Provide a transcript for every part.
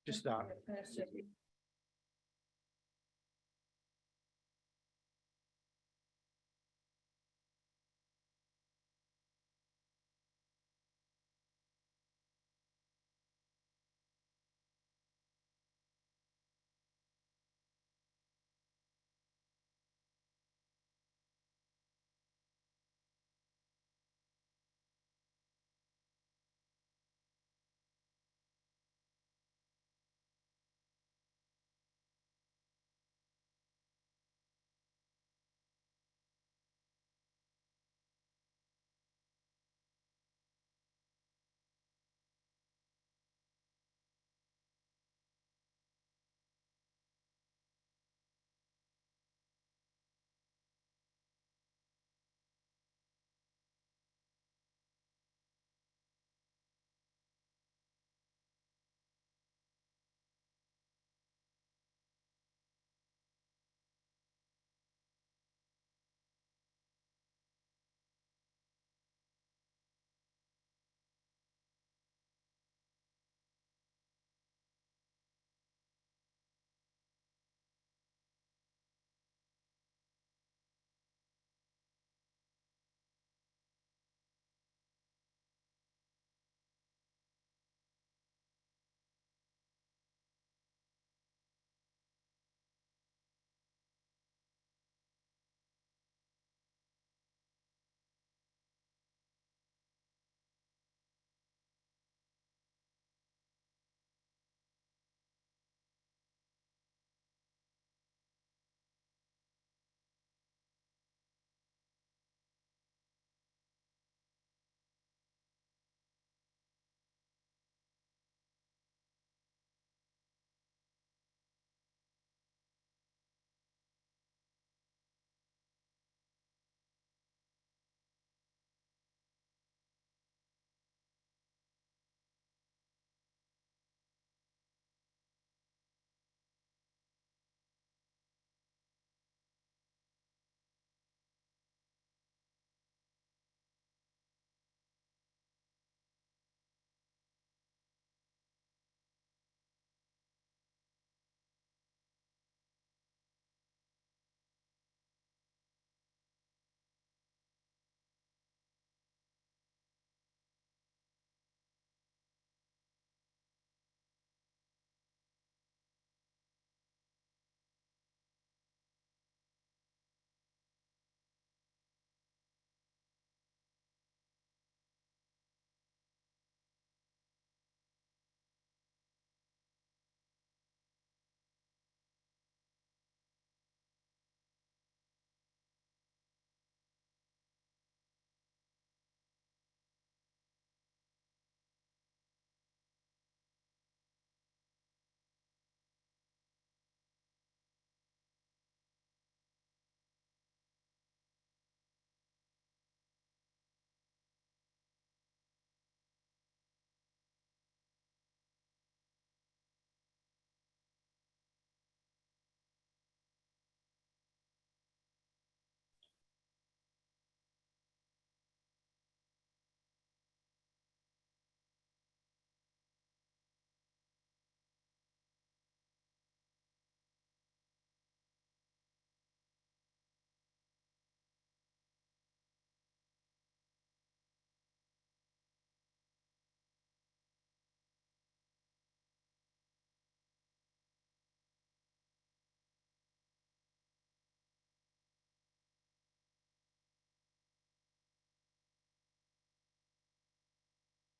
Just start.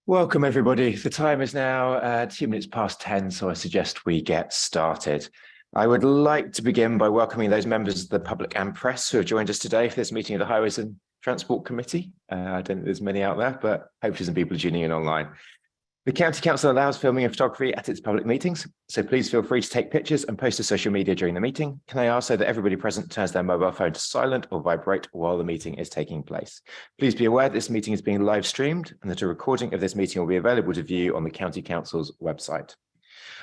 Welcome, everybody. The time is now 2 minutes past 10, so I suggest we get started. I would like to begin by welcoming those members of the public and press who have joined us today for this meeting of the Highways and Transport Committee. I don't think there's many out there, but hopefully some people are tuning in online. The County Council allows filming and photography at its public meetings, so please feel free to take pictures and post to social media during the meeting. Can I ask so that everybody present turns their mobile phone to silent or vibrate while the meeting is taking place? Please be aware this meeting is being live streamed and that a recording of this meeting will be available to view on the County Council's website.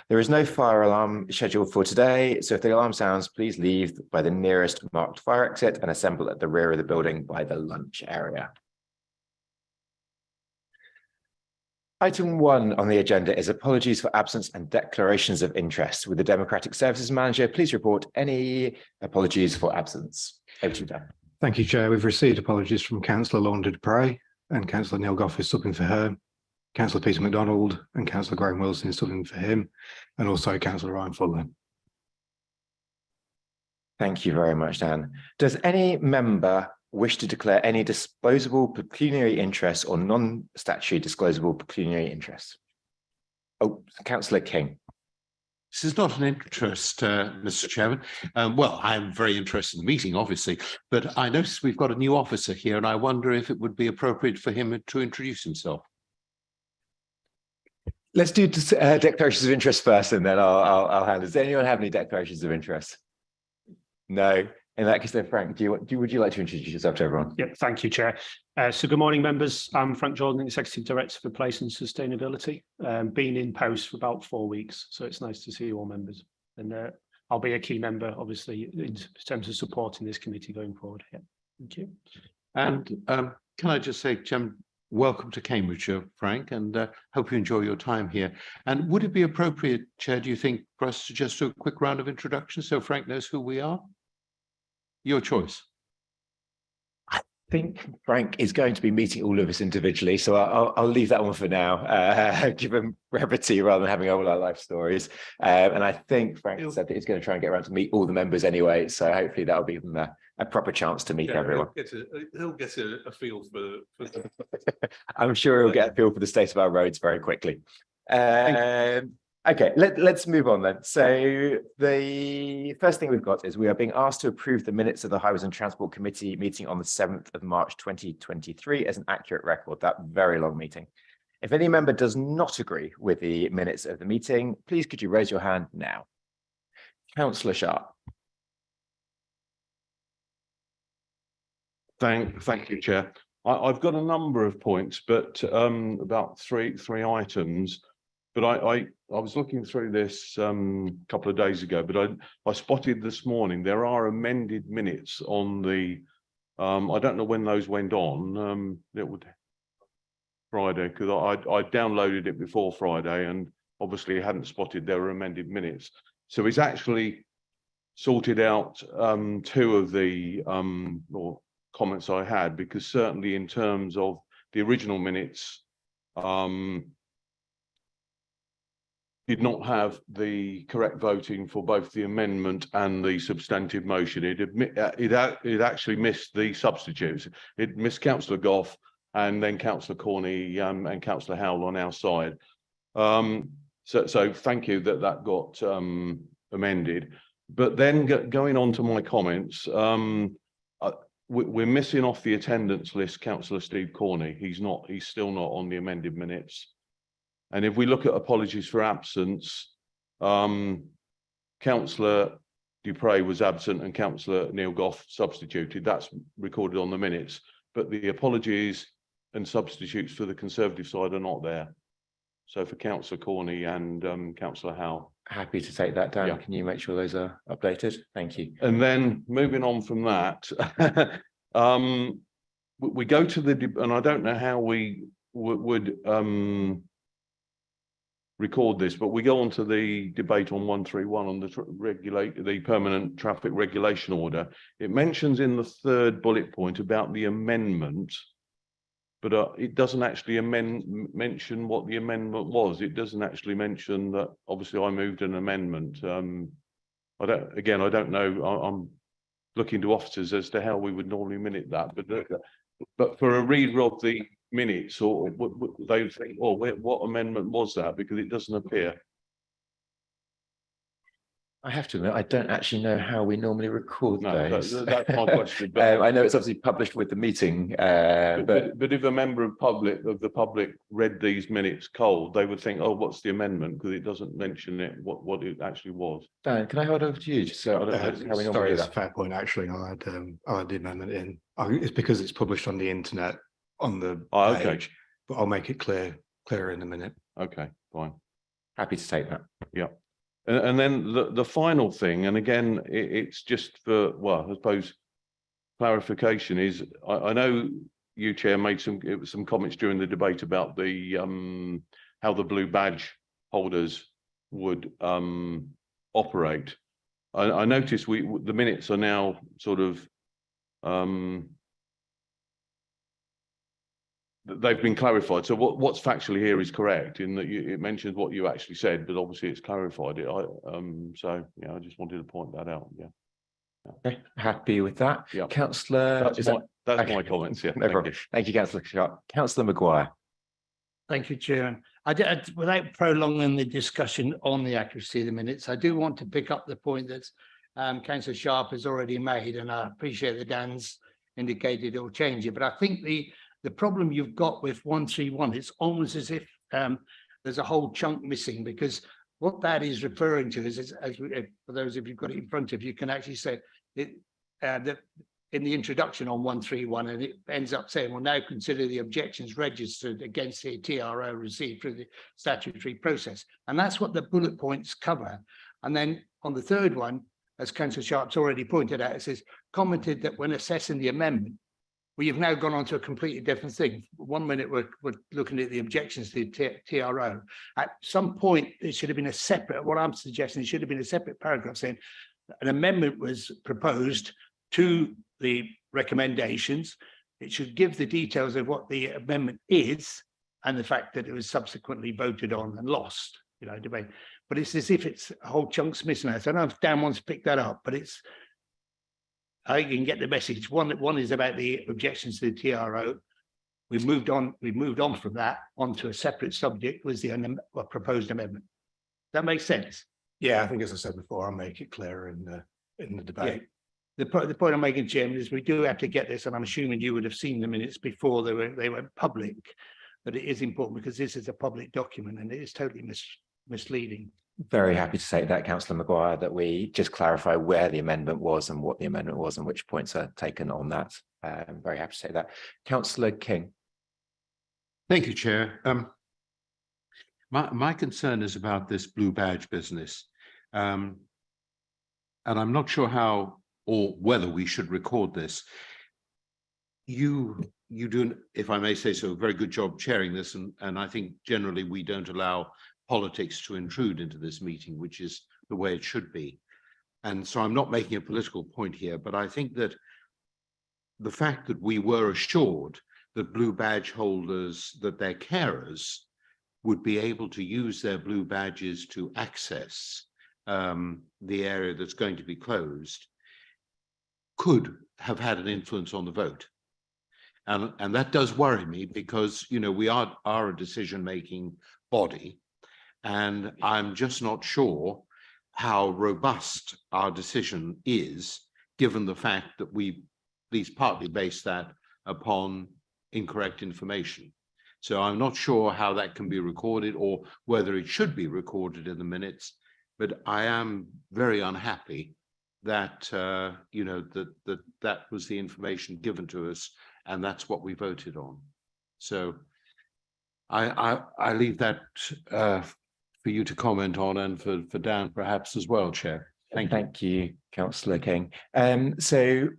There is no fire alarm scheduled for today, so if the alarm sounds, please leave by the nearest marked fire exit and assemble at the rear of the building by the lunch area. Item 1 on the agenda is apologies for absence and declarations of interest. With the Democratic Services Manager, please report any apologies for absence. Over to you, Dan. Thank you, Chair. We've received apologies from Councillor Launda Dupre and Councillor Neil Goff is subbing for her, Councillor Peter MacDonald and Councillor Graham Wilson is subbing for him, and also Councillor Ryan Fuller. Thank you very much, Dan. Does any member wish to declare any disposable pecuniary interest or non-statutory disclosable pecuniary interest? Oh, Councillor King. This is not an interest, Mr. Chairman. Well, I'm very interested in the meeting, obviously, but I notice we've got a new officer here, and I wonder if it would be appropriate for him to introduce himself. Let's do declarations of interest first, and then I'll handle. Does anyone have any declarations of interest? No. In that case, then, Frank, would you like to introduce yourself to everyone? Yeah, thank you, Chair. So good morning, members. I'm Frank Jordan, Executive Director for Place and Sustainability. Been in post for about 4 weeks, so it's nice to see you all, members. And I'll be a key member, obviously, in terms of supporting this committee going forward. Yeah, thank you. And can I just say, Chairman, welcome to Cambridgeshire, Frank, and hope you enjoy your time here. And would it be appropriate, Chair, do you think, for us to just do a quick round of introductions so Frank knows who we are? Your choice. I think Frank is going to be meeting all of us individually, so I'll leave that one for now, given brevity rather than having all our life stories. And I think Frank said that he's going to try and get around to meet all the members anyway, so hopefully that'll be a proper chance to meet everyone. He'll get a feel for I'm sure he'll get a feel for the state of our roads very quickly. Okay, let's move on then. So the first thing we've got is we are being asked to approve the minutes of the Highways and Transport Committee meeting on the 7th of March 2023 as an accurate record, that very long meeting. If any member does not agree with the minutes of the meeting, please could you raise your hand now? Councillor Sharp. Thank you, Chair. I've got a number of points, but about three items. But I was looking through this a couple of days ago, but I spotted this morning there are amended minutes on the I don't know when those went on. It would Friday, because I downloaded it before Friday and obviously hadn't spotted there were amended minutes. So it's actually sorted out two of the comments I had, because certainly in terms of the original minutes did not have the correct voting for both the amendment and the substantive motion. It actually missed the substitutes. It missed Councillor Goff and then Councillor Corney and Councillor Howell on our side. So thank you that got amended. But then going on to my comments, we're missing off the attendance list Councillor Steve Corney. He's still not on the amended minutes. And if we look at apologies for absence, Councillor Dupre was absent and Councillor Neil Goff substituted. That's recorded on the minutes. But the apologies and substitutes for the Conservative side are not there. So for Councillor Corney and Councillor Howell. Happy to take that down. Yeah. Can you make sure those are updated? Thank you. And then moving on from that, we go to and I don't know how we would record this, but we go on to the debate on 131 on the permanent traffic regulation order. It mentions in the third bullet point about the amendment, but it doesn't actually mention what the amendment was. It doesn't actually mention that obviously I moved an amendment. I don't know. I'm looking to officers as to how we would normally minute that, but for a reader of the minutes, or they would think, oh, what amendment was that? Because it doesn't appear. I have to admit, I don't actually know how we normally record those. That's my question. But, I know it's obviously published with the meeting, but if a member of the public read these minutes cold, they would think, oh, what's the amendment? Because it doesn't mention it, what it actually was. Dan, can I hold over to you? Just so I don't know how we normally Sorry, do it's a that. fair point. Actually, I'll add the amendment in. It's because it's published on the internet on the page, Okay. but I'll make it clearer in a minute. Okay, fine. Happy to take that. Yeah. And then the final thing, and again, it's just for, well, I suppose clarification is, I know you, Chair, made some comments during the debate about the how the blue badge holders would operate. I noticed the minutes are now sort of they've been clarified. So what's factually here is correct in that it mentions what you actually said, but obviously it's clarified it. So yeah, I just wanted to point that out. Yeah. Okay, happy with that. Yeah. Councillor, That's my comments. Yeah. No problem. Thank you, Councillor Sharp. Councillor Maguire. Thank you, Chair. Without prolonging the discussion on the accuracy of the minutes, I do want to pick up the point that Councillor Sharp has already made, and I appreciate that Dan's indicated it'll change it. But I think the problem you've got with 131, it's almost as if there's a whole chunk missing, because what that is referring to is, for those of you who've got it in front of you, can actually say it that in the introduction on 131, and it ends up saying, well, now consider the objections registered against the TRO received through the statutory process. And that's what the bullet points cover. And then on the third one, as Councillor Sharp's already pointed out, it says, commented that when assessing the amendment, we have now gone on to a completely different thing. 1 minute we're looking at the objections to the TRO. At some point, it should have been a separate, what I'm suggesting, it should have been a separate paragraph saying an amendment was proposed to the recommendations. It should give the details of what the amendment is and the fact that it was subsequently voted on and lost, debate. But it's as if it's a whole chunks missing. I don't know if Dan wants to pick that up, but it's, I can get the message. One is about the objections to the TRO. We've moved on from that onto a separate subject, was the proposed amendment. That makes sense. Yeah, I think as I said before, I'll make it clearer in the debate. Yeah. The point I'm making, Chairman, is we do have to get this, and I'm assuming you would have seen the minutes before they went public, but it is important because this is a public document and it is totally misleading. Very happy to say that, Councillor Maguire, that we just clarify where the amendment was and what the amendment was and which points are taken on that. I'm very happy to say that. Councillor King. Thank you, Chair. My concern is about this blue badge business. And I'm not sure how or whether we should record this. You do, if I may say so, a very good job chairing this, and I think generally we don't allow politics to intrude into this meeting, which is the way it should be. And so I'm not making a political point here, but I think that the fact that we were assured that blue badge holders, that their carers would be able to use their blue badges to access the area that's going to be closed, could have had an influence on the vote. And that does worry me because, we are a decision-making body, and I'm just not sure how robust our decision is, given the fact that we at least partly base that upon incorrect information. So I'm not sure how that can be recorded or whether it should be recorded in the minutes, but I am very unhappy that that was the information given to us, and that's what we voted on. So I leave that for you to comment on, and for Dan perhaps as well, Chair. Thank you, Councillor King. So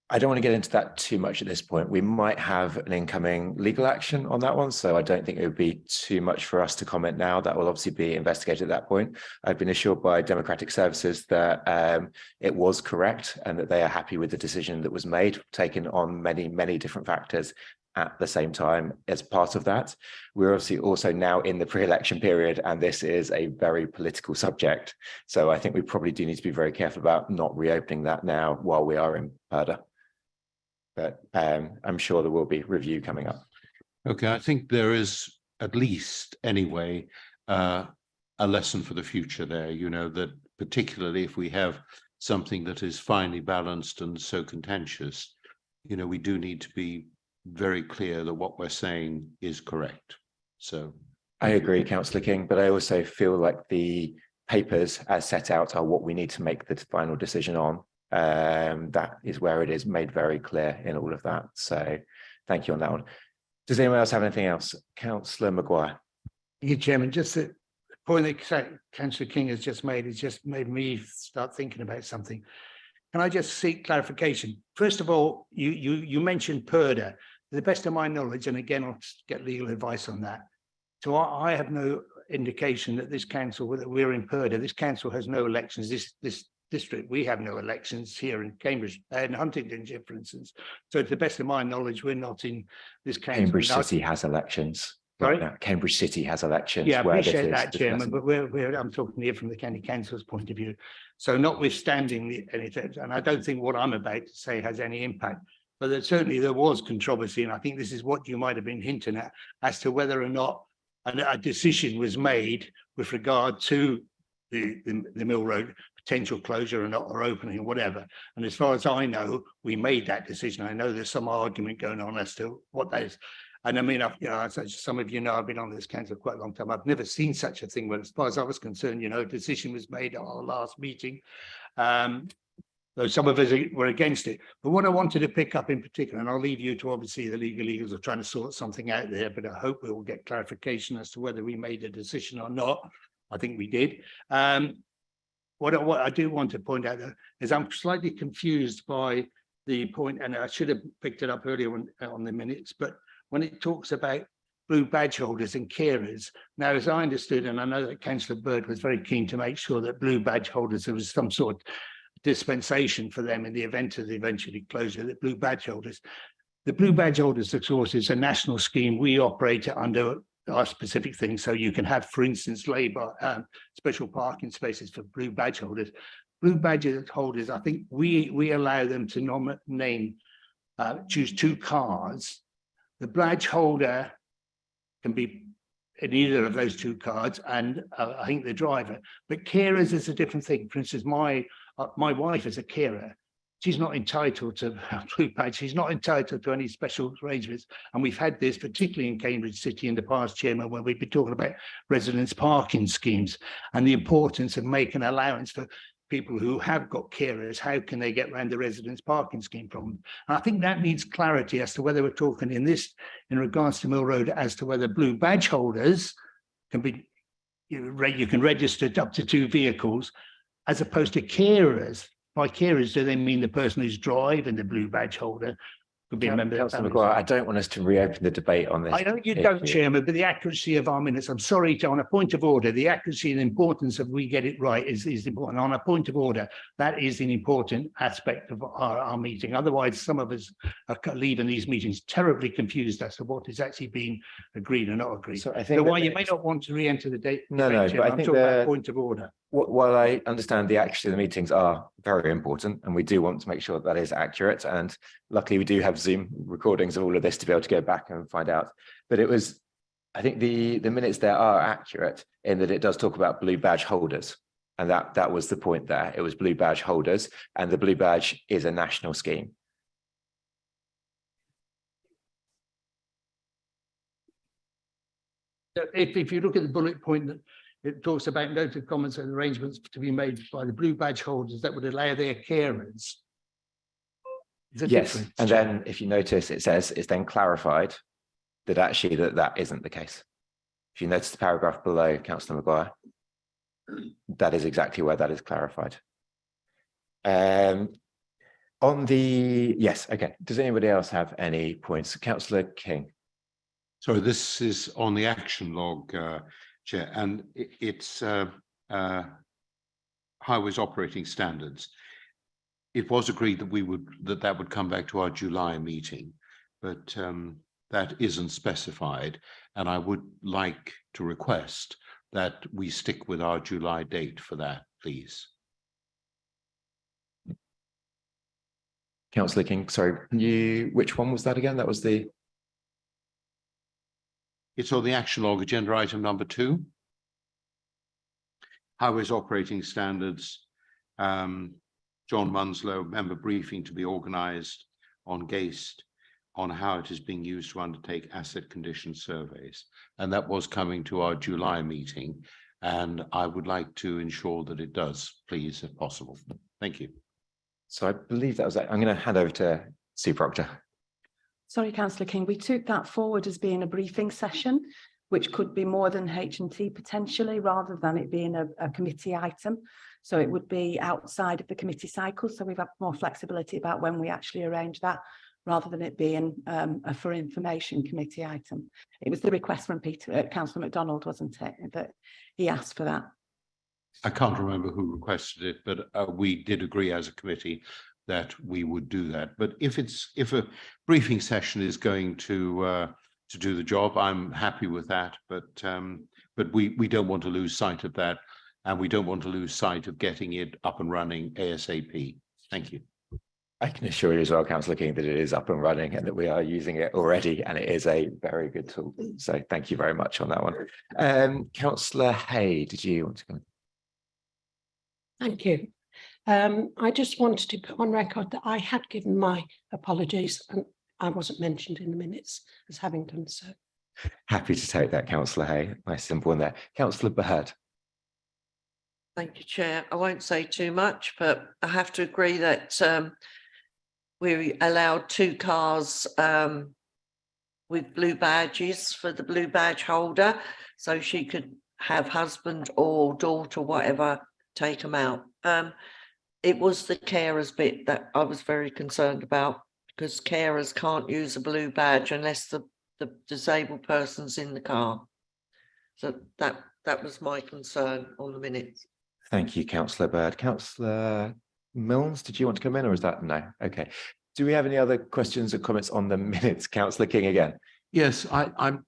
I don't want to get into that too much at this point. We might have an incoming legal action on that one, so I don't think it would be too much for us to comment now. That will obviously be investigated at that point. I've been assured by Democratic Services that it was correct and that they are happy with the decision that was made, taken on many different factors at the same time as part of that. We're obviously also now in the pre-election period, and this is a very political subject. So I think we probably do need to be very careful about not reopening that now while we are in purdah. But I'm sure there will be review coming up. Okay, I think there is at least anyway a lesson for the future there, that particularly if we have something that is finely balanced and so contentious, we do need to be very clear that what we're saying is correct. So I agree, Councillor King, but I also feel like the papers as set out are what we need to make the final decision on. That is where it is made very clear in all of that. So thank you on that one. Does anyone else have anything else? Councillor Maguire. Thank you, Chairman. Just the point that Councillor King has just made has just made me start thinking about something. Can I just seek clarification? First of all, you mentioned purdah. the best of my knowledge, and again, I'll get legal advice on that. So I have no indication that this council, whether we're in Purdah, this council has no elections. This district, we have no elections here in Cambridge and Huntingdonshire, for instance. So to the best of my knowledge, we're not in this council. Cambridge City has elections. Sorry? Right now. Cambridge City has elections. Yeah, I where this appreciate is that, Chairman, discussing. but I'm talking here from the county council's point of view. So notwithstanding anything, and I don't think what I'm about to say has any impact, but certainly there was controversy, and I think this is what you might have been hinting at, as to whether or not a decision was made with regard to the Mill Road potential closure or not, or opening or whatever. And as far as I know, we made that decision. I know there's some argument going on as to what that is. And I mean, as some of you know, I've been on this council quite a long time. I've never seen such a thing, but as far as I was concerned, a decision was made at our last meeting. Though some of us were against it. But what I wanted to pick up in particular, and I'll leave you to obviously the legal eagles are trying to sort something out there, but I hope we will get clarification as to whether we made a decision or not. I think we did. What I do want to point out though, is I'm slightly confused by the point, and I should have picked it up earlier on the minutes, but when it talks about blue badge holders and carers. Now, as I understood, and I know that Councillor Bird was very keen to make sure that blue badge holders, there was some sort of dispensation for them in the event of the eventually closure, the blue badge holders. The blue badge holders, of course, is a national scheme. We operate it under our specific things. So you can have, for instance, labour special parking spaces for blue badge holders. Blue badge holders, I think we allow them to choose two cars. The badge holder can be in either of those two cards, and I think the driver. But carers is a different thing. For instance, my wife is a carer. She's not entitled to a blue badge. She's not entitled to any special arrangements. And we've had this, particularly in Cambridge City in the past, Chairman, when we've been talking about residence parking schemes and the importance of making allowance for people who have got carers. How can they get around the residence parking scheme problem? And I think that needs clarity as to whether we're talking in regards to Mill Road, as to whether blue badge holders can be, you can register up to 2 vehicles, as opposed to carers. By carers, do they mean the person who's driving the blue badge holder? Could be a member of the family. I don't want us to reopen the debate on this. I know you don't, Chairman, but the accuracy of our minutes, I'm sorry, on a point of order, the accuracy and importance of we get it right is important. On a point of order, that is an important aspect of our meeting. Otherwise, some of us are leaving these meetings terribly confused as to what is actually being agreed or not agreed. So I think while you may not want to re-enter the debate, but I think I'm talking about point of order. While I understand the accuracy of the meetings are very important, and we do want to make sure that is accurate, and luckily we do have Zoom recordings of all of this to be able to go back and find out. But it was, I think the minutes there are accurate in that it does talk about blue badge holders, and that was the point there. It was blue badge holders, and the blue badge is a national scheme. If you look at the bullet point that it talks about noted comments and arrangements to be made by the blue badge holders that would allow their carers. Yes, and then if you notice, it says it's then clarified that actually that isn't the case. If you notice the paragraph below, Councillor Maguire, that is exactly where that is clarified. On the, yes, okay. Does anybody else have any points? Councillor King. So this is on the action log, Chair, and it's highways operating standards. It was agreed that that would come back to our July meeting, but that isn't specified, and I would like to request that we stick with our July date for that, please. Councillor King, sorry, which one was that again? That was the... It's on the action log, agenda item number 2. Highways operating standards. John Munslow, member briefing to be organised on GAST on how it is being used to undertake asset condition surveys. And that was coming to our July meeting. And I would like to ensure that it does, please, if possible. Thank you. So I believe that was it. I'm going to hand over to Sue Proctor. Sorry, Councillor King, we took that forward as being a briefing session, which could be more than H&T potentially, rather than it being a committee item. So it would be outside of the committee cycle. So we've got more flexibility about when we actually arrange that. rather than it being a for information committee item. It was the request from Councillor MacDonald, wasn't it, that he asked for that? I can't remember who requested it, but we did agree as a committee that we would do that. But if a briefing session is going to do the job, I'm happy with that. But we don't want to lose sight of that, and we don't want to lose sight of getting it up and running ASAP. Thank you. I can assure you as well, Councillor King, that it is up and running and that we are using it already, and it is a very good tool. So thank you very much on that one. Councillor Hay, did you want to come? Thank you. I just wanted to put on record that I had given my apologies and I wasn't mentioned in the minutes as having done so. Happy to take that, Councillor Hay. Nice simple one there. Councillor Bird. Thank you, Chair. I won't say too much, but I have to agree that we allowed 2 cars with blue badges for the blue badge holder, so she could have husband or daughter, whatever, take them out. It was the carers bit that I was very concerned about, because carers can't use a blue badge unless the disabled person's in the car. So that was my concern on the minutes. Thank you, Councillor Bird. Councillor Milnes, did you want to come in, or is that no? Okay. Do we have any other questions or comments on the minutes? Councillor King again. Yes,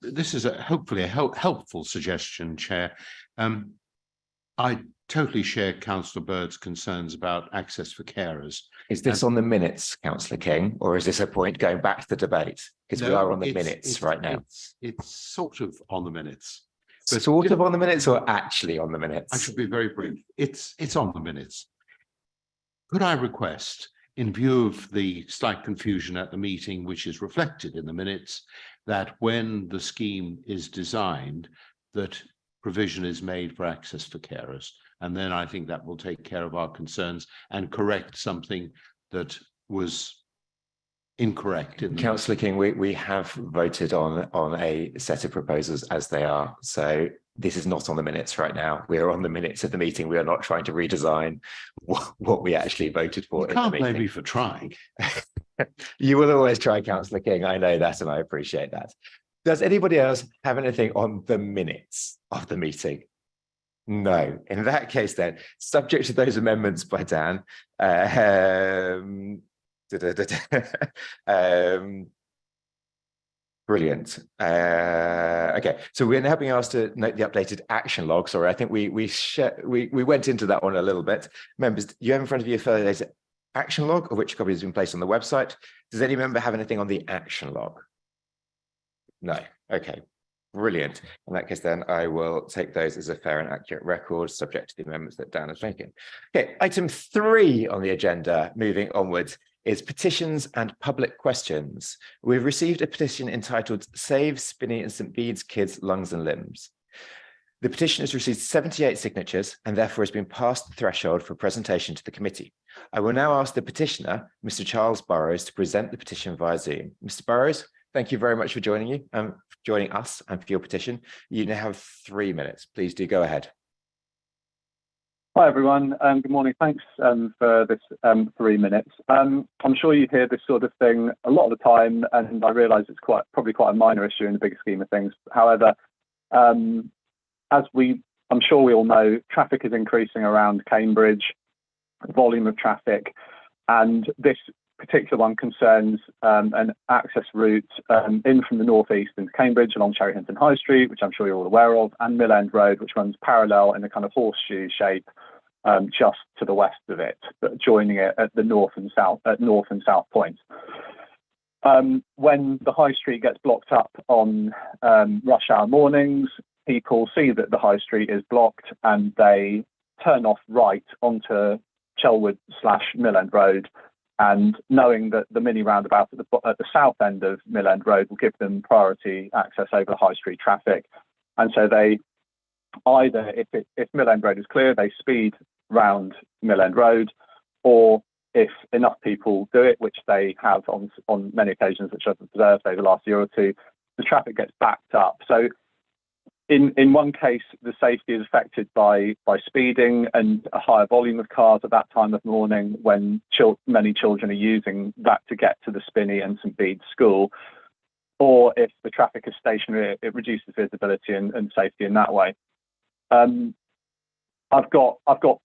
this is hopefully a helpful suggestion, Chair. I totally share Councillor Bird's concerns about access for carers. Is this on the minutes, Councillor King, or is this a point going back to the debate? Because we are on the minutes right now. It's sort of on the minutes. But sort of on the minutes or actually on the minutes? I should be very brief. It's on the minutes. Could I request, in view of the slight confusion at the meeting, which is reflected in the minutes, that when the scheme is designed, that provision is made for access for carers? And then I think that will take care of our concerns and correct something that was incorrect. Councillor King, we have voted on a set of proposals as they are. So this is not on the minutes right now. We are on the minutes of the meeting. We are not trying to redesign what we actually voted for. You can't blame me for trying. You will always try, Councillor King. I know that, and I appreciate that. Does anybody else have anything on the minutes of the meeting? No. In that case, then, subject to those amendments by Dan, brilliant. Okay, so we're now being asked to note the updated action log. Sorry, I think we went into that one a little bit. Members, you have in front of you a further action log, of which copy has been placed on the website. Does any member have anything on the action log? No. Okay. Brilliant. In that case, then I will take those as a fair and accurate record, subject to the amendments that Dan has making. Okay, item 3 on the agenda, moving onwards, is petitions and public questions. We've received a petition entitled Save Spinney and St Bede's Kids' Lungs and Limbs. The petition has received 78 signatures and therefore has been passed the threshold for presentation to the committee. I will now ask the petitioner, Mr. Charles Burrows, to present the petition via Zoom. Mr. Burrows, thank you very much for joining us and for your petition. You now have 3 minutes. Please do go ahead. Hi, everyone. Good morning. Thanks for this 3 minutes. I'm sure you hear this sort of thing a lot of the time, and I realise it's probably quite a minor issue in the big scheme of things. However, I'm sure we all know, traffic is increasing around Cambridge, volume of traffic, and this particular one concerns an access route in from the northeast into Cambridge along Cherry Hinton High Street, which I'm sure you're all aware of, and Mill End Road, which runs parallel in a kind of horseshoe shape just to the west of it, but joining it at the north and south points. When the high street gets blocked up on rush hour mornings, people see that the high street is blocked and they turn off right onto Chelwood/Mill End Road, and knowing that the mini roundabout at the south end of Mill End Road will give them priority access over the high street traffic. And so they either, if Mill End Road is clear, they speed round Mill End Road, or if enough people do it, which they have on many occasions, which I've observed over the last year or two, the traffic gets backed up. So in one case, the safety is affected by speeding and a higher volume of cars at that time of morning when many children are using that to get to the Spinney and St Bede's school. Or if the traffic is stationary, it reduces visibility and safety in that way. I've got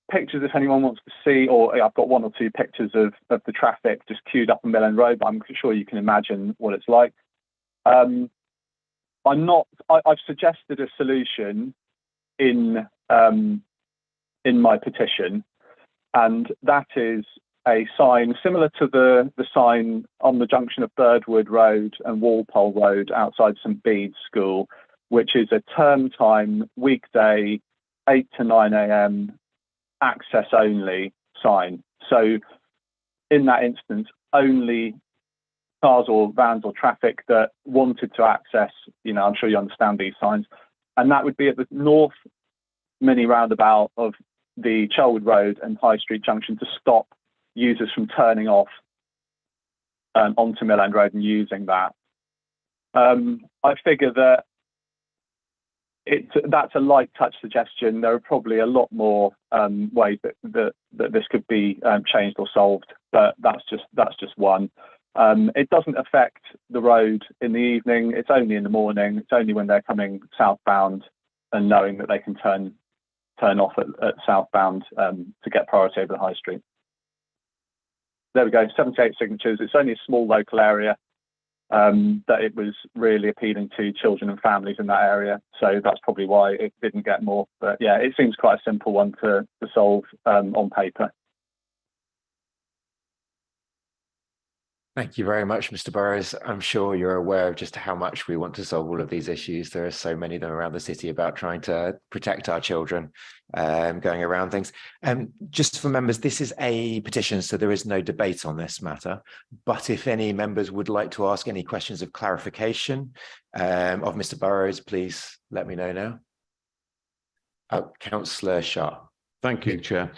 pictures if anyone wants to see, or I've got 1 or 2 pictures of the traffic just queued up on Mill End Road, but I'm sure you can imagine what it's like. I've suggested a solution in my petition, and that is a sign similar to the sign on the junction of Birdwood Road and Walpole Road outside St Bede's School, which is a term time weekday 8 to 9 a.m. access only sign. So in that instance, only cars or vans or traffic that wanted to access, I'm sure you understand these signs, and that would be at the north mini roundabout of the Chelwood Road and High Street Junction to stop users from turning off onto Mill End Road and using that. I figure that that's a light touch suggestion. There are probably a lot more ways that this could be changed or solved, but that's just one. It doesn't affect the road in the evening. It's only in the morning. It's only when they're coming southbound and knowing that they can turn off at southbound to get priority over the high street. There we go, 78 signatures. It's only a small local area that it was really appealing to children and families in that area. So that's probably why it didn't get more. But yeah, it seems quite a simple one to solve on paper. Thank you very much, Mr. Burrows. I'm sure you're aware of just how much we want to solve all of these issues. There are so many of them around the city about trying to protect our children, going around things. Just for members, this is a petition, so there is no debate on this matter. But if any members would like to ask any questions of clarification of Mr. Burrows, please let me know now. Councillor Sharp. Thank you, Chair.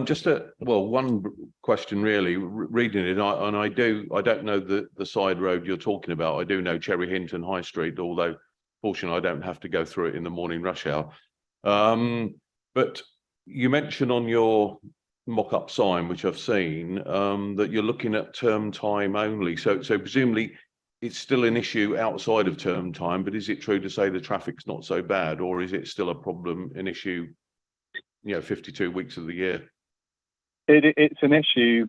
Just one question really, reading it, and I don't know the side road you're talking about. I do know Cherry Hinton High Street, although fortunately I don't have to go through it in the morning rush hour. But you mentioned on your mock-up sign, which I've seen, that you're looking at term time only. So presumably it's still an issue outside of term time, but is it true to say the traffic's not so bad, or is it still a problem, an issue 52 weeks of the year? It's an issue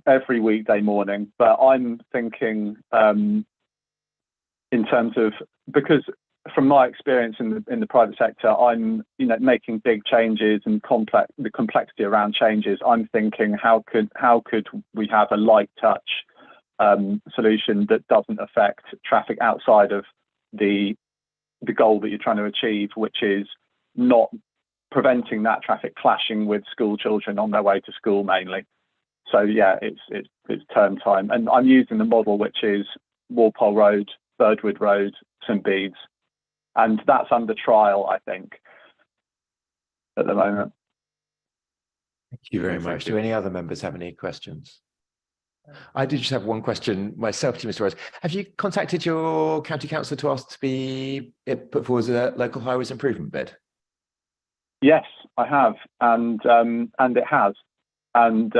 every weekday morning, but I'm thinking in terms of, because from my experience in the private sector, I'm making big changes and the complexity around changes. I'm thinking how could we have a light touch solution that doesn't affect traffic outside of the goal that you're trying to achieve, which is not preventing that traffic clashing with school children on their way to school mainly. So yeah, it's term time, and I'm using the model which is Walpole Road, Birdwood Road, St Bede's, and that's under trial, I think, at the moment. Thank you very much. Do any other members have any questions? I did just have one question myself to Mr. Rose. Have you contacted your county councillor to ask to be put forward as a local highways improvement bid? Yes, I have, and it has, and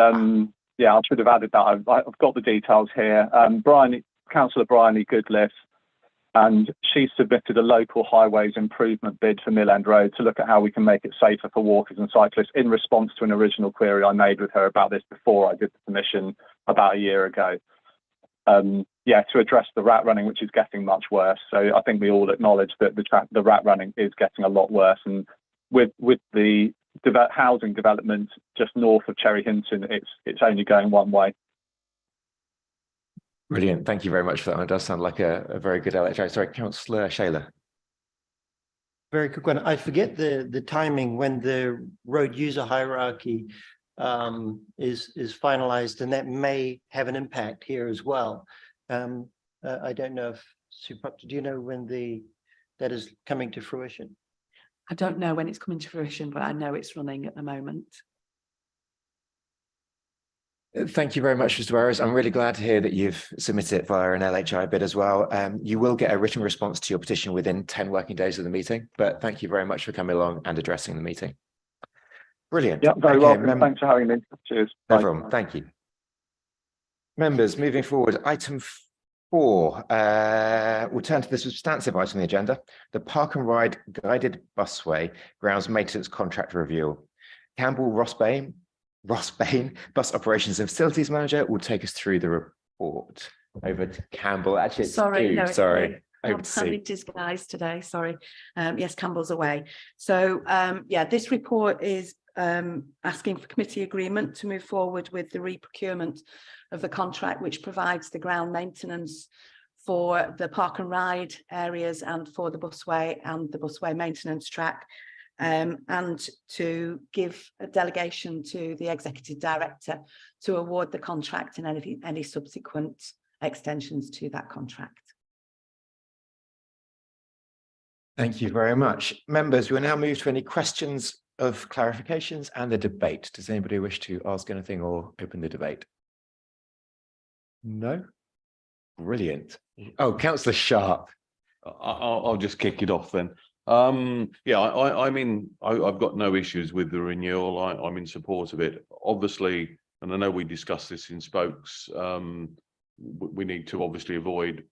yeah, I should have added that. I've got the details here. Councillor Bryony Goodliff, and she submitted a local highways improvement bid for Mill End Road to look at how we can make it safer for walkers and cyclists in response to an original query I made with her about this before I did the submission about a year ago. Yeah, to address the rat running, which is getting much worse. So I think we all acknowledge that the rat running is getting a lot worse, and with the housing development just north of Cherry Hinton, it's only going one way. Brilliant. Thank you very much for that. It does sound like a very good electorate. Sorry, Councillor Shaler. Very quick one. I forget the timing when the road user hierarchy is finalised, and that may have an impact here as well. I don't know if Suprapta, do you know when that is coming to fruition? I don't know when it's coming to fruition, but I know it's running at the moment. Thank you very much, Mr. Burrows. I'm really glad to hear that you've submitted it via an LHI bid as well. You will get a written response to your petition within 10 working days of the meeting, but thank you very much for coming along and addressing the meeting. Brilliant. Yeah, very Okay, welcome. Thanks for having me. Cheers. No Bye. problem. Thank you. Members, moving forward, item 4. We'll turn to the substantive item on the agenda, the Park and Ride Guided Busway Grounds Maintenance Contract Review. Campbell Rossbane, Bus Operations and Facilities Manager, will take us through the report. Over to Campbell. Actually, it's Sorry, Stu. no, it's Sorry. me. Over to I'm Sue. in disguise today, sorry. Yes, Campbell's away. So yeah, this report is asking for committee agreement to move forward with the re-procurement of the contract, which provides the ground maintenance for the park and ride areas and for the busway and the busway maintenance track, and to give a delegation to the executive director to award the contract and any subsequent extensions to that contract. Thank you very much. Members, we'll now move to any questions of clarifications and the debate. Does anybody wish to ask anything or open the debate? No? Brilliant. Oh, Councillor Sharp. I'll just kick it off then. Yeah, I mean, I've got no issues with the renewal. I'm in support of it. Obviously, and I know we discussed this in spokes, we need to obviously avoid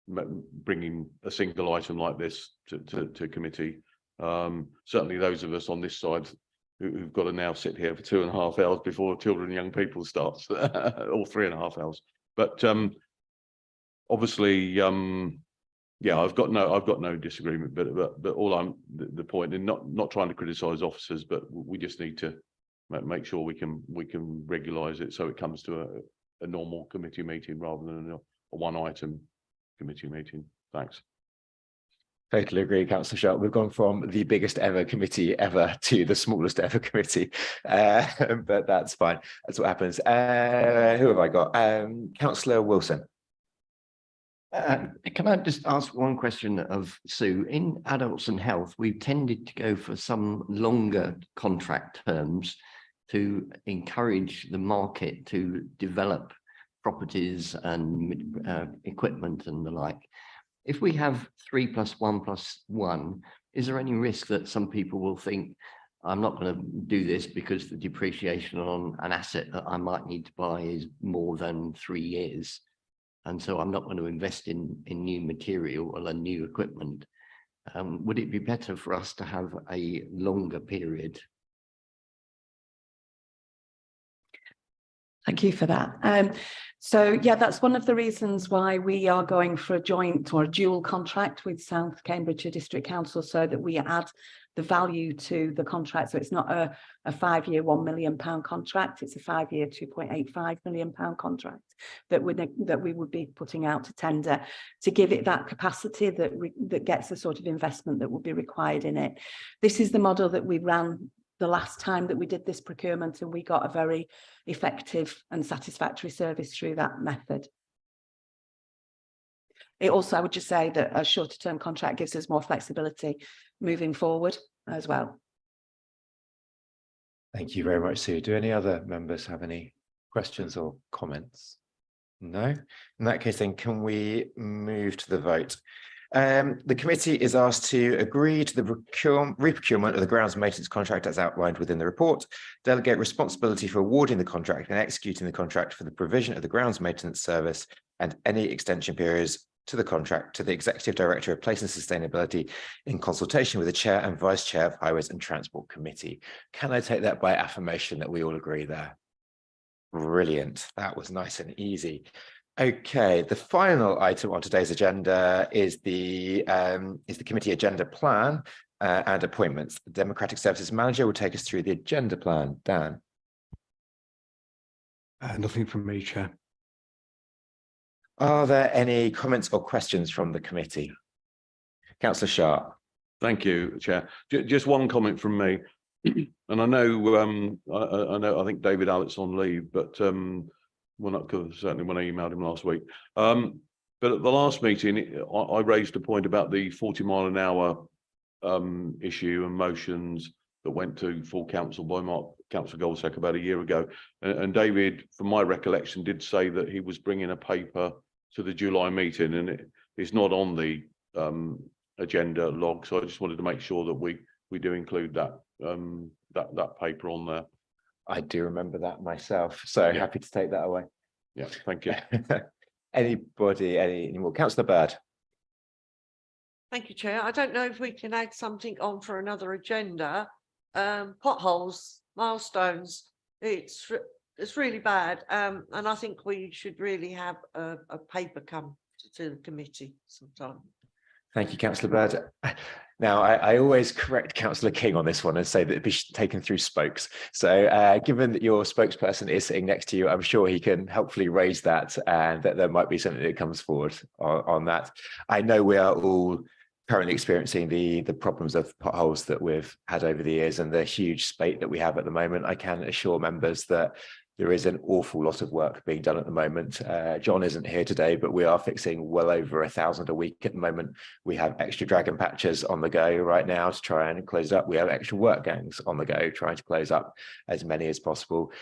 bringing a single item like this to committee. Certainly those of us on this side who've got to now sit here for 2.5 hours before children and young people starts, or 3.5 hours. But obviously, yeah, I've got no disagreement. But all the point, and not trying to criticise officers, but we just need to make sure we can regularise it so it comes to a normal committee meeting rather than a one item committee meeting. Thanks. Totally agree, Councillor Sharp. We've gone from the biggest ever committee ever to the smallest ever committee, but that's fine. That's what happens. Who have I got? Councillor Wilson. Can I just ask one question of Sue? In adults and health, we've tended to go for some longer contract terms to encourage the market to develop properties and equipment and the like. If we have 3+1+1, is there any risk that some people will think, I'm not going to do this because the depreciation on an asset that I might need to buy is more than 3 years, and so I'm not going to invest in new material or new equipment? Would it be better for us to have a longer period? Thank you for that. So yeah, that's one of the reasons why we are going for a joint or a dual contract with South Cambridgeshire District Council, so that we add the value to the contract. So it's not a 5-year £1 million contract, it's a 5-year £2.85 million contract that we would be putting out to tender to give it that capacity that gets the sort of investment that would be required in it. This is the model that we ran the last time that we did this procurement, and we got a very effective and satisfactory service through that method. It also, I would just say that a shorter term contract gives us more flexibility moving forward as well. Thank you very much, Sue. Do any other members have any questions or comments? No? In that case, then can we move to the vote? The committee is asked to agree to the re-procurement of the grounds maintenance contract as outlined within the report, delegate responsibility for awarding the contract and executing the contract for the provision of the grounds maintenance service and any extension periods to the contract to the Executive Director of Place and Sustainability in consultation with the Chair and Vice Chair of Highways and Transport Committee. Can I take that by affirmation that we all agree there? Brilliant. That was nice and easy. Okay, the final item on today's agenda is the committee agenda plan and appointments. The Democratic Services Manager will take us through the agenda plan. Dan. Nothing from me, Chair. Are there any comments or questions from the committee? Councillor Sharp. Thank you, Chair. Just one comment from me, and I know I think David Allett's on leave, but certainly when I emailed him last week. But at the last meeting, I raised a point about the 40 mile an hour issue and motions, that went to full council by Councillor Goldsack about a year ago. And David, from my recollection, did say that he was bringing a paper to the July meeting, and it's not on the agenda log. So I just wanted to make sure that we do include that that paper on there. I do remember that myself. So Yeah. happy to take that away. Yeah, thank you. Anybody, any more? Councillor Bird. Thank you, Chair. I don't know if we can add something on for another agenda. Potholes, milestones, it's really bad. And I think we should really have a paper come to the committee sometime. Thank you, Councillor Bird. Now, I always correct Councillor King on this one and say that it be taken through spokes. So given that your spokesperson is sitting next to you, I'm sure he can helpfully raise that, and that there might be something that comes forward on that. I know we are all currently experiencing the problems of potholes that we've had over the years and the huge spate that we have at the moment. I can assure members that there is an awful lot of work being done at the moment. John isn't here today, but we are fixing well over 1,000 a week at the moment. We have extra dragon patches on the go right now to try and close up. We have extra work gangs on the go trying to close up as many as possible.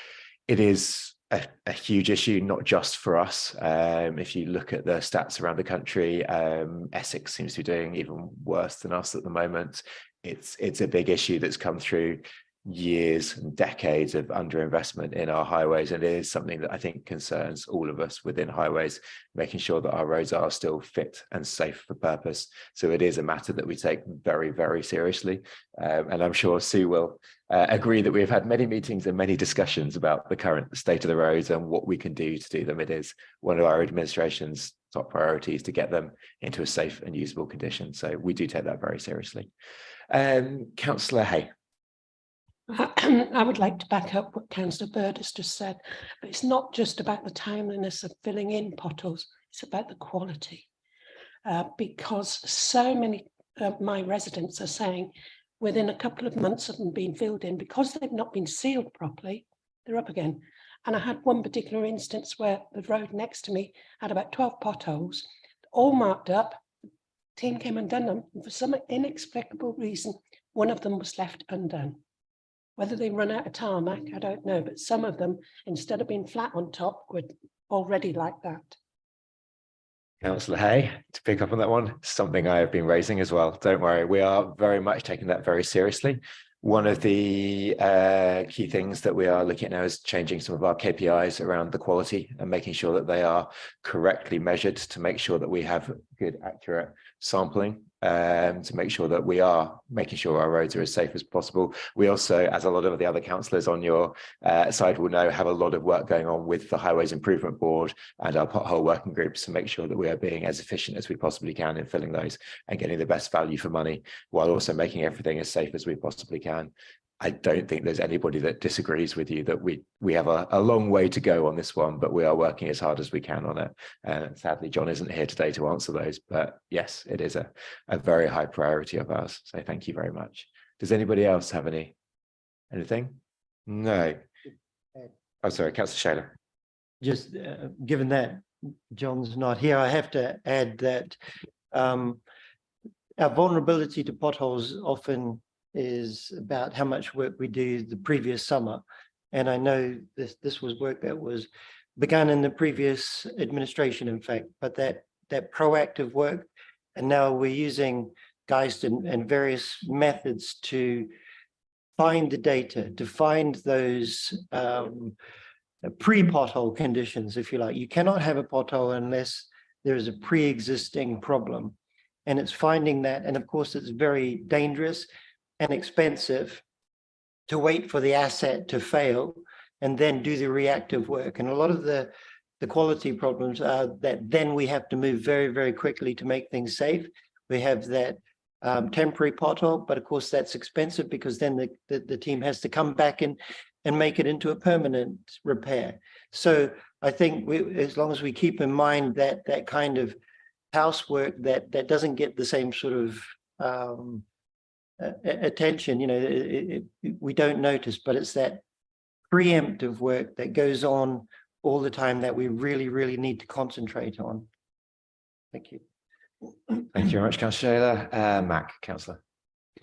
It is a huge issue, not just for us. If you look at the stats around the country, Essex seems to be doing even worse than us at the moment. It's a big issue that's come through years and decades of underinvestment in our highways, and it is something that I think concerns all of us within highways, making sure that our roads are still fit and safe for purpose. So it is a matter that we take very, very seriously, and I'm sure Sue will agree that we've had many meetings and many discussions about the current state of the roads and what we can do to do them. It is one of our administration's top priorities to get them into a safe and usable condition. So we do take that very seriously. Councillor Hay. I would like to back up what Councillor Bird has just said, but it's not just about the timeliness of filling in potholes, it's about the quality. Because so many of my residents are saying within a couple of months of them being filled in, because they've not been sealed properly, they're up again. And I had one particular instance where the road next to me had about 12 potholes, all marked up. The team came and done them, and for some inexplicable reason, one of them was left undone. Whether they run out of tarmac, I don't know, but some of them, instead of being flat on top, were already like that. Councillor Hay, to pick up on that one, something I have been raising as well. Don't worry, we are very much taking that very seriously. One of the key things that we are looking at now is changing some of our KPIs around the quality and making sure that they are correctly measured to make sure that we have good, accurate sampling, to make sure that we are making sure our roads are as safe as possible. We also, as a lot of the other councillors on your side will know, have a lot of work going on with the Highways Improvement Board and our pothole working groups to make sure that we are being as efficient as we possibly can in filling those and getting the best value for money, while also making everything as safe as we possibly can. I don't think there's anybody that disagrees with you that we have a long way to go on this one, but we are working as hard as we can on it. And sadly, John isn't here today to answer those, but yes, it is a very high priority of ours. So thank you very much. Does anybody else have anything? No. Oh, sorry, Councillor Shaler. Just given that John's not here, I have to add that our vulnerability to potholes often is about how much work we do the previous summer. And I know this was work that was begun in the previous administration, in fact, but that proactive work, and now we're using GEIST and various methods to find the data, to find those pre-pothole conditions, if you like. You cannot have a pothole unless there is a pre-existing problem. And it's finding that, and of course it's very dangerous and expensive to wait for the asset to fail and then do the reactive work. And a lot of the quality problems are that then we have to move very, very quickly to make things safe. We have that temporary pothole, but of course that's expensive because then the team has to come back and make it into a permanent repair. So I think as long as we keep in mind that kind of housework that doesn't get the same sort of attention, you know, we don't notice, but it's that preemptive work that goes on all the time that we really, really need to concentrate on. Thank you. Thank you very much, Councillor Shaler. Mac, Councillor.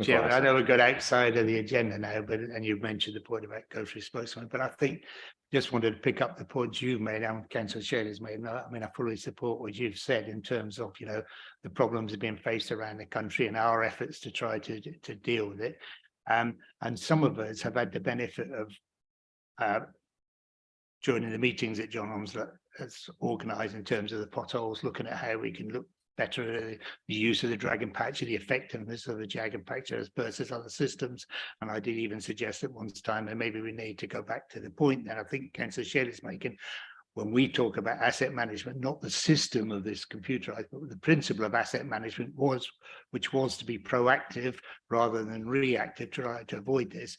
Chairman, I know we got outside of the agenda now, but and you've mentioned the point about go-through spokesman, but I think just wanted to pick up the points you've made and Councillor Shirley's made. And I mean, I fully support what you've said in terms of, you know, the problems that are being faced around the country and our efforts to try to deal with it. And some of us have had the benefit of joining the meetings that John Omsler has organised in terms of the potholes, looking at how we can look better at the use of the dragon patcher, the effectiveness of the dragon patcher versus other systems. And I did even suggest at one time that maybe we need to go back to the point that I think Councillor Shelley's making when we talk about asset management, not the system of this computerized, but the principle of asset management which was to be proactive rather than reactive to try to avoid this.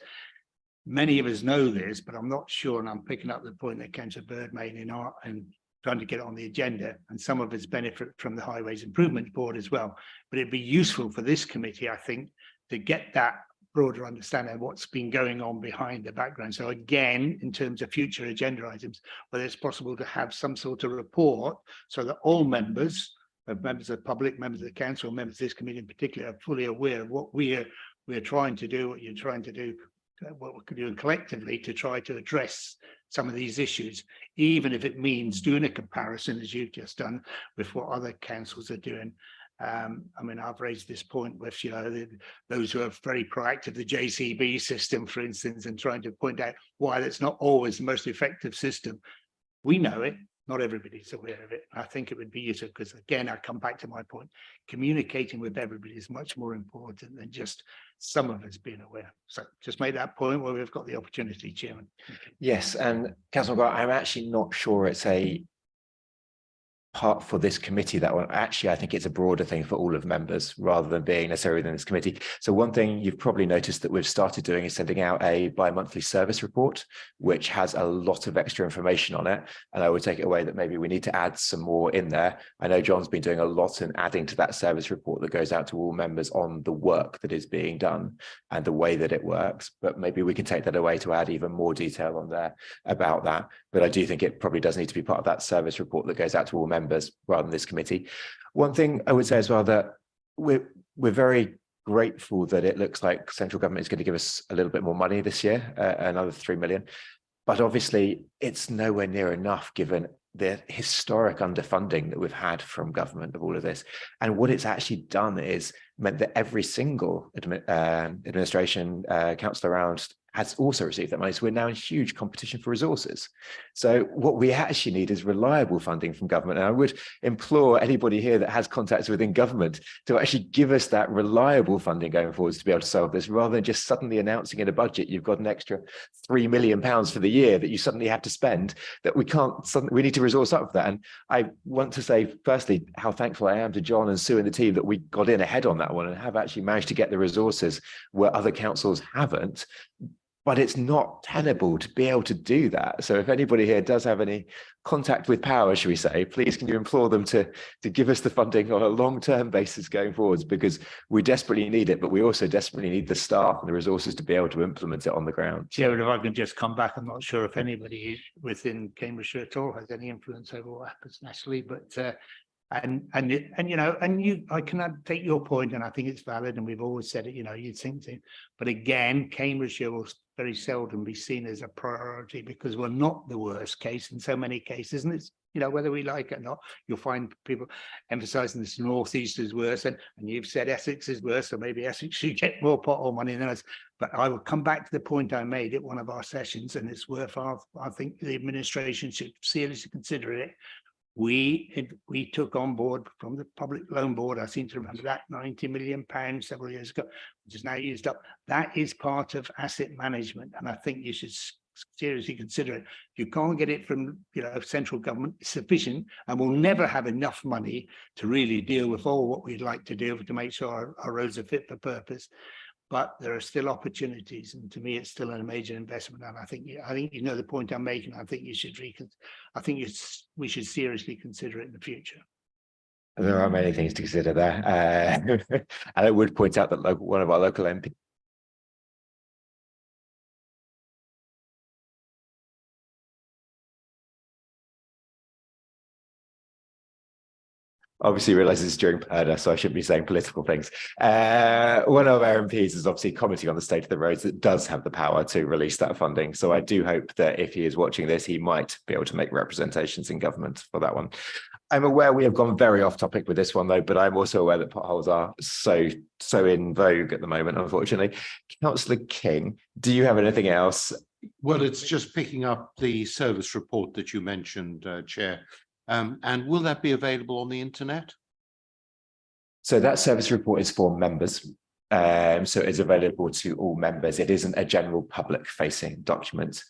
Many of us know this, but I'm not sure, and I'm picking up the point that Councillor Bird made and trying to get it on the agenda, and some of us benefit from the Highways Improvement Board as well. But it'd be useful for this committee, I think, to get that broader understanding of what's been going on behind the background. So again, in terms of future agenda items, whether it's possible to have some sort of report so that all members of the public, members of the council, members of this committee in particular, are fully aware of what we're trying to do, what you're trying to do, what we can do collectively to try to address some of these issues, even if it means doing a comparison, as you've just done, with what other councils are doing. I mean, I've raised this point with, you know, those who are very proactive, the JCB system, for instance, and trying to point out why that's not always the most effective system. We know it, not everybody's aware of it. I think it would be useful because, again, I come back to my point, communicating with everybody is much more important than just some of us being aware. So just make that point where we've got the opportunity, Chairman. Yes, and Councillor Grant, I'm actually not sure it's a part for this committee, that one. Actually, I think it's a broader thing for all of members rather than being necessarily in this committee. So one thing you've probably noticed that we've started doing is sending out a bi-monthly service report, which has a lot of extra information on it. And I would take it away that maybe we need to add some more in there. I know John's been doing a lot in adding to that service report that goes out to all members on the work that is being done and the way that it works. But maybe we can take that away to add even more detail on there about that. But I do think it probably does need to be part of that service report that goes out to all members rather than this committee. One thing I would say as well, that we're very grateful that it looks like central government is going to give us a little bit more money this year, another 3 million. But obviously it's nowhere near enough given the historic underfunding that we've had from government of all of this. And what it's actually done is meant that every single administration council around has also received that money. So we're now in huge competition for resources. So what we actually need is reliable funding from government. And I would implore anybody here that has contacts within government to actually give us that reliable funding going forwards to be able to solve this, rather than just suddenly announcing in a budget you've got an extra £3 million for the year that you suddenly have to spend, that we need to resource up for that. And I want to say, firstly, how thankful I am to John and Sue and the team that we got in ahead on that one and have actually managed to get the resources where other councils haven't. But it's not tenable to be able to do that. So if anybody here does have any contact with power, should we say, please can you implore them to give us the funding on a long-term basis going forwards, because we desperately need it, but we also desperately need the staff and the resources to be able to implement it on the ground. Chairman, if I can just come back, I'm not sure if anybody within Cambridgeshire at all has any influence over what happens nationally, but I can take your point, and I think it's valid, and we've always said it, you know, you'd think to, but again, Cambridgeshire will very seldom be seen as a priority because we're not the worst case in so many cases, and it's, you know, whether we like it or not, you'll find people emphasising this northeast is worse, and you've said Essex is worse, so maybe Essex should get more pothole money than us. But I will come back to the point I made at one of our sessions, and it's worth I think the administration should seriously consider it. We took on board from the Public Loan Board, I seem to remember that, £90 million several years ago, which is now used up. That is part of asset management, and I think you should seriously consider it. You can't get it from, you know, central government, it's sufficient, and we'll never have enough money to really deal with all what we'd like to do to make sure our roads are fit for purpose. But there are still opportunities, and to me, it's still a major investment. And I think you know the point I'm making. I think you should we should seriously consider it in the future. There are many things to consider there, and I would point out that one of our local MPs. obviously realizes it's during PERDA, so I shouldn't be saying political things. One of our MPs is obviously commenting on the state of the roads that does have the power to release that funding. So I do hope that if he is watching this, he might be able to make representations in government for that one. I'm aware we have gone very off topic with this one though, but I'm also aware that potholes are so in vogue at the moment, unfortunately. Councillor King, do you have anything else? Well, it's just picking up the service report that you mentioned, Chair. And will that be available on the internet? So that service report is for members. So it's available to all members. It isn't a general public facing document,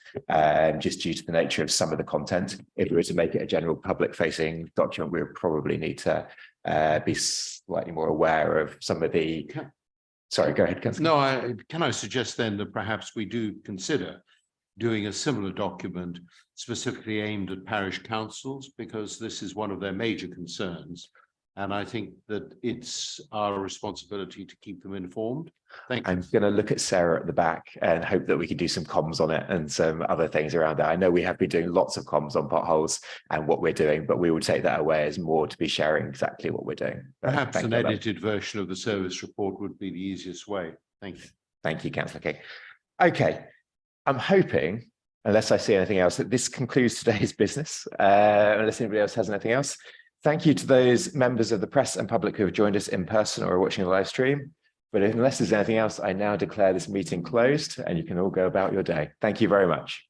just due to the nature of some of the content. If we were to make it a general public facing document, we would probably need to be slightly more aware of some of the. Sorry, go ahead, Councillor. No, can I suggest then that perhaps we do consider doing a similar document specifically aimed at parish councils, because this is one of their major concerns. And I think that it's our responsibility to keep them informed. Thank you. I'm going to look at Sarah at the back and hope that we can do some comms on it and some other things around that. I know we have been doing lots of comms on potholes and what we're doing, but we will take that away as more to be sharing exactly what we're doing. Perhaps an edited version of the service report would be the easiest way. Thank you. Thank you, Councillor King. Okay, I'm hoping, unless I see anything else, that this concludes today's business, unless anybody else has anything else. Thank you to those members of the press and public who have joined us in person or are watching the live stream. But unless there's anything else, I now declare this meeting closed and you can all go about your day. Thank you very much.